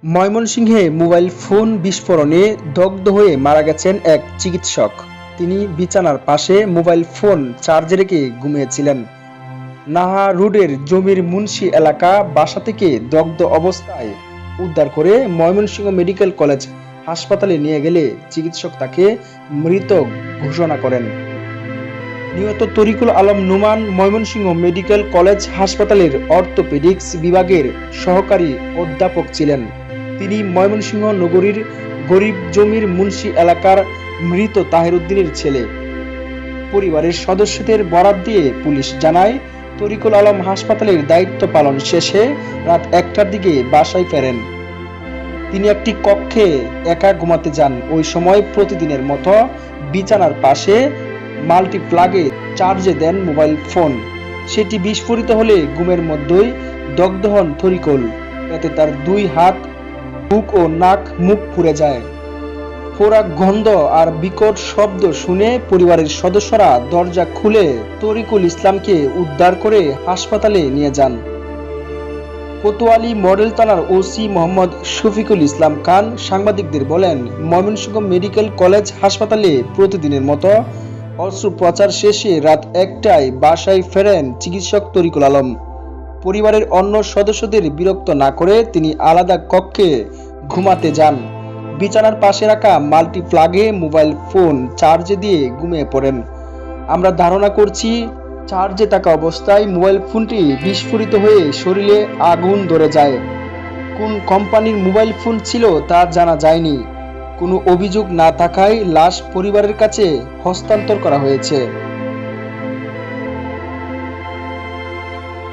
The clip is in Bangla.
ময়মনসিংহে মোবাইল ফোন বিস্ফোরণে দগ্ধ হয়ে মারা গেছেন এক চিকিৎসক। তিনি বিছানার পাশে মোবাইল ফোন চার্জে রেখে ঘুমিয়েছিলেন। নাহা রোডের জমির মুন্সি এলাকা বাসা থেকে দগ্ধ অবস্থায় উদ্ধার করে ময়মনসিংহ মেডিকেল কলেজ হাসপাতালে নিয়ে গেলে চিকিৎসক তাকে মৃত ঘোষণা করেন। নিহত তরিকুল আলম নুমান ময়মনসিংহ মেডিকেল কলেজ হাসপাতালের অর্থোপেডিক্স বিভাগের সহকারী অধ্যাপক ছিলেন। তিনি ময়মনসিংহ নগরীর গরিব জমির মুন্সি এলাকার মৃত তাহের উদ্দিনের ছেলে। পরিবারের সদস্যদের বরাত দিয়ে পুলিশ জানায়, তরিকুল আলম হাসপাতালের দায়িত্ব পালন শেষে রাত 1টার দিকে বাসায় ফেরেন। তিনি একটি কক্ষে একা ঘুমাতে যান। ওই সময় প্রতিদিনের মতো বিছানার পাশে মাল্টিপ্লাগে চার্জে দেন মোবাইল ফোন। সেটি বিস্ফোরিত হলে ঘুমের মধ্যেই দগ্ধ হন তরিকুল। এতে তার 2 হাত, বুক ও নাক মুখ পুড়ে যায়। পোড়া গন্ধ আর বিকট শব্দ শুনে পরিবারের সদস্যরা দরজা খুলে তরিকুল ইসলামকে উদ্ধার করে হাসপাতালে নিয়ে যান। কোতোয়ালি মডেল থানার ওসি মোহাম্মদ শফিকুল ইসলাম খান সাংবাদিকদের বলেন, ময়মনসিংহ মেডিকেল কলেজ হাসপাতালে প্রতিদিনের মতো অস্ত্রোপচার শেষে রাত 1টায় বাসায় ফেরেন চিকিৎসক তরিকুল আলম। পরিবারের অন্য সদস্যদের বিরক্ত না করে তিনি আলাদা কক্ষে ঘুমাতে যান। বিছানার পাশে রাখা মাল্টিপ্লাগে মোবাইল ফোন চার্জে দিয়ে ঘুমিয়ে পড়েন। আমরা ধারণা করছি, চার্জে থাকা অবস্থায় মোবাইল ফোনটি বিস্ফোরিত হয়ে শরীরে আগুন ধরে যায়। কোন কোম্পানির মোবাইল ফোন ছিল তা জানা যায়নি। কোনো অভিযোগ না থাকায় লাশ পরিবারের কাছে হস্তান্তর করা হয়েছে।